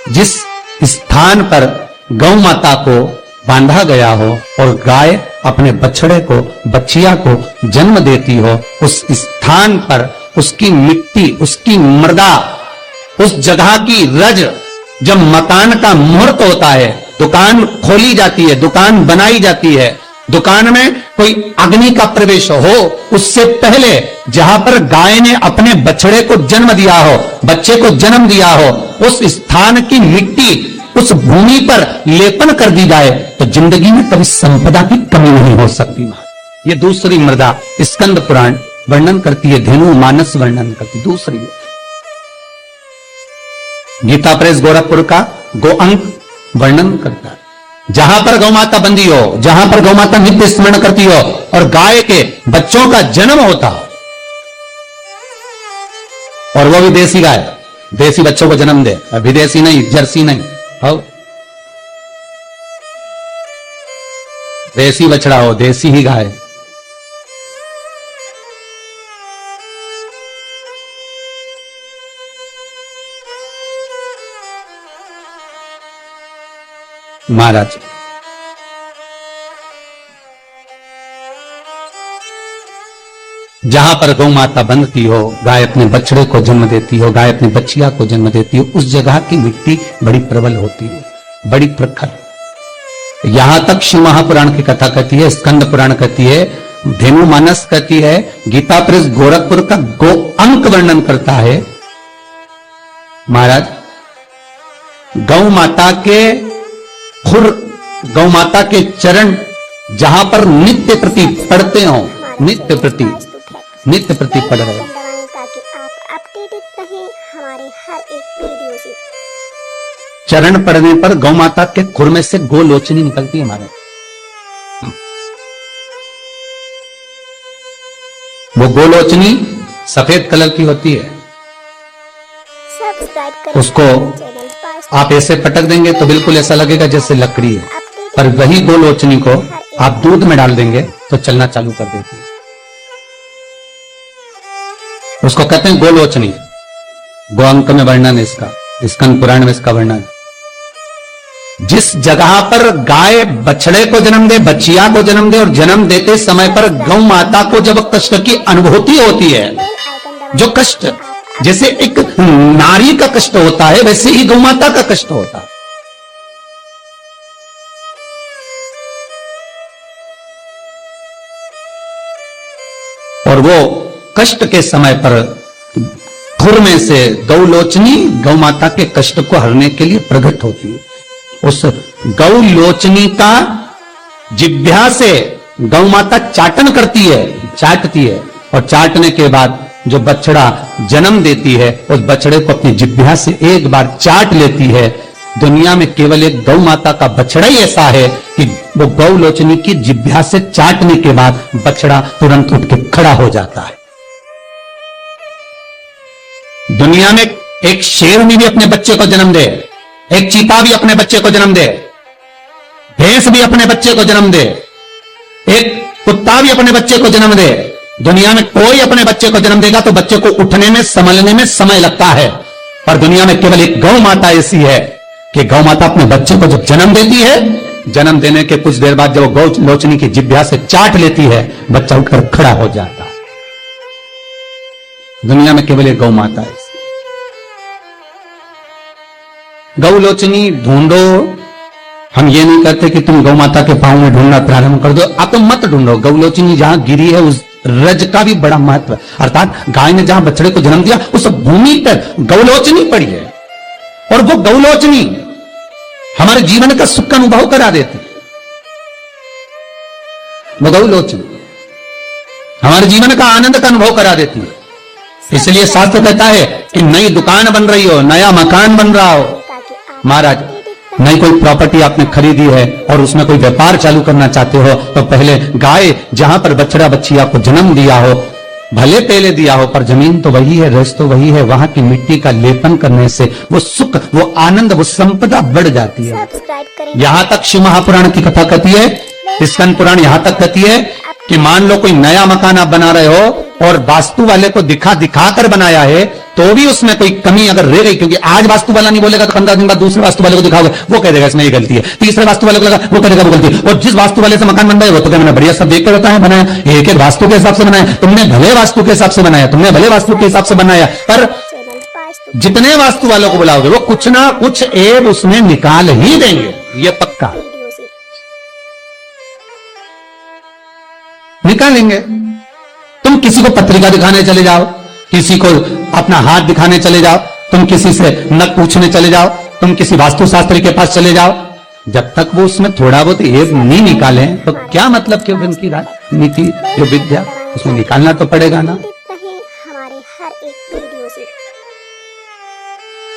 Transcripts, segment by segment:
जिस स्थान पर गौ माता को बांधा गया हो और गाय अपने बछड़े को, बच्चिया को जन्म देती हो, उस स्थान पर उसकी मिट्टी, उसकी मृदा, उस जगह की रज, जब मकान का मुहूर्त होता है, दुकान खोली जाती है, दुकान बनाई जाती है, दुकान में कोई अग्नि का प्रवेश हो, उससे पहले जहां पर गाय ने अपने बछड़े को जन्म दिया हो, बच्चे को जन्म दिया हो, उस स्थान की मिट्टी उस भूमि पर लेपन कर दी जाए तो जिंदगी में कभी संपदा की कमी नहीं हो सकती। ये दूसरी मृदा स्कंद पुराण वर्णन करती है, धेनु मानस वर्णन करती। दूसरी गीता प्रेस गोरखपुर का गो अंक वर्णन करता है, जहां पर गौ माता बंदी हो, जहां पर गौ माता नित्य स्मरण करती हो और गाय के बच्चों का जन्म होता हो, और वो भी देसी गाय, देसी बच्चों को जन्म दे, विदेशी नहीं, जर्सी नहीं, हो देसी बछड़ा हो, देसी ही गाय। महाराज जहां पर गौ माता बंधती हो, गाय अपने बछड़े को जन्म देती हो, गाय अपनी बच्चिया को जन्म देती हो, उस जगह की मिट्टी बड़ी प्रबल होती है, बड़ी प्रखर। यहां तक शिव महापुराण की कथा कहती है, स्कंद पुराण कहती है, धेनु मानस कहती है, गीता प्रेस गोरखपुर का गो अंक वर्णन करता है। महाराज गौ माता के खुर, गौ माता के चरण जहां पर नित्य प्रति पढ़ते हो, नित्य प्रति पढ़ रहे हो, ताकि आप अपडेटेड रहें हमारे हर एक वीडियो से। चरण पड़ने पर गौ माता के खुर में से गोलोचनी निकलती है हमारे। वो गोलोचनी सफेद कलर की होती है, उसको आप ऐसे पटक देंगे तो बिल्कुल ऐसा लगेगा जैसे लकड़ी है, पर वही गोलोचनी को आप दूध में डाल देंगे तो चलना चालू कर देती है। उसको कहते हैं गोलोचनी। गो अंक में वर्णन है इसका, स्कंद पुराण में इसका वर्णन। जिस जगह पर गाय बछड़े को जन्म दे, बच्चिया को जन्म दे, और जन्म देते समय पर गौ माता को जब कष्ट की अनुभूति होती है, जो कष्ट जैसे एक नारी का कष्ट होता है, वैसे ही गौ माता का कष्ट होता है। और वो कष्ट के समय पर खुर में से गौलोचनी गौ माता के कष्ट को हरने के लिए प्रकट होती है। उस गौलोचनी का जिह्वा से गौ माता चाटन करती है, चाटती है, और चाटने के बाद जो बछड़ा जन्म देती है, उस बछड़े को अपनी जिह्वा से एक बार चाट लेती है। दुनिया में केवल एक गौ माता का बछड़ा ही ऐसा है कि वो गौलोचनी की जिह्वा से चाटने के बाद बछड़ा तुरंत उठ के खड़ा हो जाता है। दुनिया में एक शेर भी अपने बच्चे को जन्म दे, एक चीता भी अपने बच्चे को जन्म दे, भैंस भी अपने बच्चे को जन्म दे, एक कुत्ता भी अपने बच्चे को जन्म दे, दुनिया में कोई अपने बच्चे को जन्म देगा तो बच्चे को उठने में, संभलने में समय लगता है। पर दुनिया में केवल एक गौ माता ऐसी है कि गौ माता अपने बच्चे को जब जन्म देती है, जन्म देने के कुछ देर बाद जब वो गौलोचनी की जिह्वा से चाट लेती है, बच्चा उठकर खड़ा हो जाता है। दुनिया में केवल एक गौ माता है। गौलोचनी ढूंढो, हम ये नहीं कहते कि तुम गौ माता के पांव में ढूंढना प्रारंभ कर दो, आप तो मत ढूंढो। गौलोचनी जहां गिरी है उस रज का भी बड़ा महत्व है, अर्थात गाय ने जहां बछड़े को जन्म दिया उस भूमि पर गौलोचनी पड़ी है, और वो गौलोचनी हमारे जीवन का सुख का अनुभव करा देती है। वो गौलोचनी हमारे जीवन का आनंद का अनुभव करा देती है। इसलिए शास्त्र कहता है कि नई दुकान बन रही हो, नया मकान बन रहा हो, महाराज नई कोई प्रॉपर्टी आपने खरीदी है और उसमें कोई व्यापार चालू करना चाहते हो, तो पहले गाय जहां पर बछड़ा बच्चिया को जन्म दिया हो, भले पहले दिया हो, पर जमीन तो वही है, रस तो वही है, वहां की मिट्टी का लेपन करने से वो सुख, वो आनंद, वो संपदा बढ़ जाती है। यहां तक शिव महापुराण की कथा कहती है, स्कंद पुराण यहां तक कहती है कि मान लो कोई नया मकान आप बना रहे हो और वास्तु वाले को दिखा दिखा कर बनाया है, तो भी उसमें कोई कमी अगर रह गई, क्योंकि आज वास्तु वाला नहीं बोलेगा तो 15 दिन बाद दूसरे वास्तु वाले को दिखाओगे, वो कह देगा इसमें ये गलती है, तीसरे वास्तु वाले को लगा वो कहेगा वो गलती है। और जिस वास्तु वाले से मकान बन रहा है वो तो क्या मैंने बढ़िया सब देख कर होता है बनाया, एक एक वास्तु के हिसाब से बनाया, तुमने भले वास्तु के हिसाब से बनाया, तुमने भले वास्तु के हिसाब से बनाया, पर चैनल वास्तु जितने वास्तु वालों को बुलाओगे वो कुछ ना कुछ एब उसमें निकाल ही देंगे, ये पक्का वीडियो से निकालेंगे। तुम किसी को पत्रिका दिखाने चले जाओ, किसी को अपना हाथ दिखाने चले जाओ, तुम किसी से नक पूछने चले जाओ, तुम किसी वास्तुशास्त्री के पास चले जाओ, जब तक वो उसमें थोड़ा बहुत एब नहीं निकाले तो क्या मतलब कि उनकी राजनीति जो विद्या उसमें निकालना तो पड़ेगा ना। रहे हमारे हर एक वीडियो से।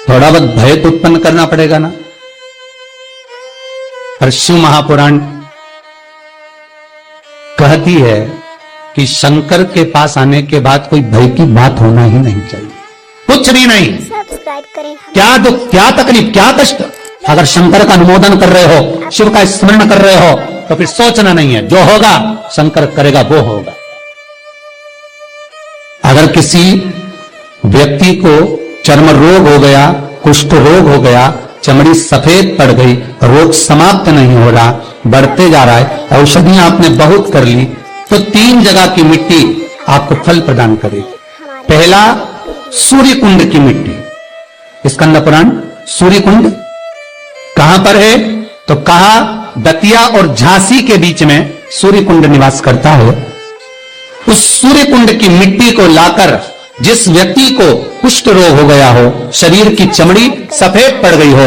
थोड़ा बहुत भय तो उत्पन्न करना पड़ेगा ना। पर शिव महापुराण कहती है कि शंकर के पास आने के बाद कोई भय की बात होना ही नहीं चाहिए, कुछ भी नहीं। सब्सक्राइब करें क्या दुख, क्या तकलीफ, क्या कष्ट, अगर शंकर का अनुमोदन कर रहे हो, शिव का स्मरण कर रहे हो, तो फिर सोचना नहीं है, जो होगा शंकर करेगा वो होगा। अगर किसी व्यक्ति को चर्म रोग हो गया, कुष्ठ रोग हो गया, चमड़ी सफेद पड़ गई, रोग समाप्त नहीं हो रहा, बढ़ते जा रहा है, औषधियां आपने बहुत कर ली, तो 3 जगह की मिट्टी आपको फल प्रदान करेगी। पहला सूर्य कुंड की मिट्टी, स्कंद पुराण सूर्य कुंड कहां पर है, तो कहा दतिया और झांसी के बीच में सूर्य कुंड निवास करता है। उस सूर्य कुंड की मिट्टी को लाकर जिस व्यक्ति को कुष्ठ रोग हो गया हो, शरीर की चमड़ी सफेद पड़ गई हो,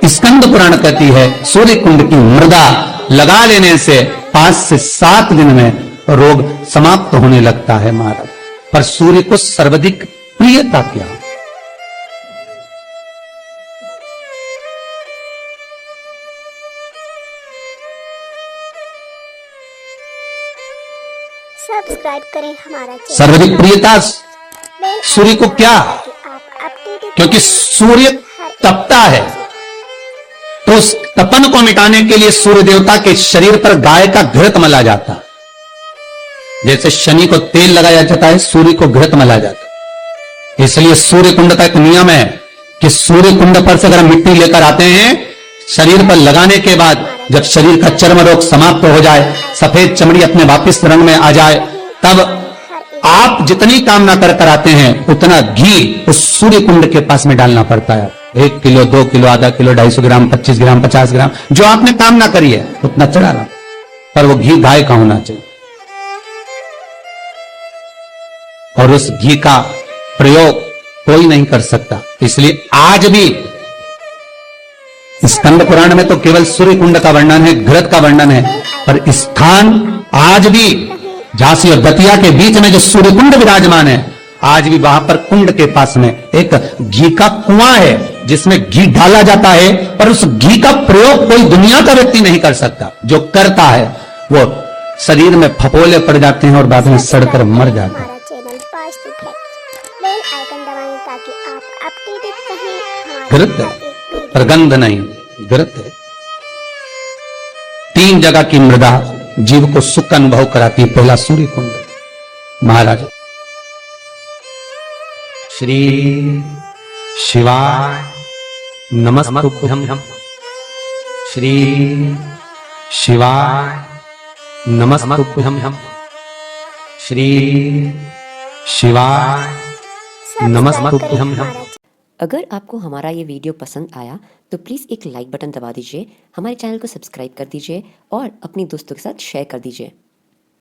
स्कंद पुराण कहती है सूर्य कुंड की मृदा लगा लेने से 5 से 7 दिन में रोग समाप्त होने लगता है महाराज। पर सूर्य को सर्वाधिक प्रियता क्या, सब्सक्राइब करें हमारा चैनल। सर्वाधिक प्रियता सूर्य को क्या, आप अपडेटेड क्योंकि सूर्य तपता है, तो उस तपन को मिटाने के लिए सूर्य देवता के शरीर पर गाय का घृत मला जाता है। जैसे शनि को तेल लगाया जाता है, सूर्य को घृत मला जाता है। इसलिए सूर्य कुंड का एक नियम है कि सूर्य कुंड पर से अगर मिट्टी लेकर आते हैं, शरीर पर लगाने के बाद जब शरीर का चर्म रोग समाप्त हो जाए, सफेद चमड़ी अपने वापिस रंग में आ जाए, तब आप जितनी कामना कर आते हैं उतना घी उस सूर्य कुंड के पास में डालना पड़ता है। 1 किलो, 2 किलो, आधा किलो, 250 ग्राम, 25 ग्राम, 50 ग्राम, जो आपने कामना करी है उतना चढ़ाना, पर वो घी गाय का होना चाहिए। और उस घी का प्रयोग कोई नहीं कर सकता। इसलिए आज भी स्कंद पुराण में तो केवल सूर्य कुंड का वर्णन है, घृत का वर्णन है, पर स्थान आज भी झांसी और दतिया के बीच में जो सूर्य कुंड विराजमान है, आज भी वहां पर कुंड के पास में एक घी का कुआं है जिसमें घी डाला जाता है, पर उस घी का प्रयोग कोई दुनिया का व्यक्ति नहीं कर सकता। जो करता है वो शरीर में फपोले पड़ जाते हैं और बाद में सड़कर मर जाता है। हमारा channel Vastu fact, bell icon दबाएं ताकि आप अपडेटेड रहें हमारे घृत है पर गंध नहीं, घृत है। 3 जगह की मृदा जीव को सुख का अनुभव कराती है। पहला सूर्य कुंड। महाराज श्री शिवाय नमस्तुभ्यं, श्री शिवाय नमस्तुभ्यं, श्री शिवाय नमस्तुभ्यं। अगर आपको हमारा ये वीडियो पसंद आया तो प्लीज़ एक लाइक बटन दबा दीजिए, हमारे चैनल को सब्सक्राइब कर दीजिए और अपने दोस्तों के साथ शेयर कर दीजिए।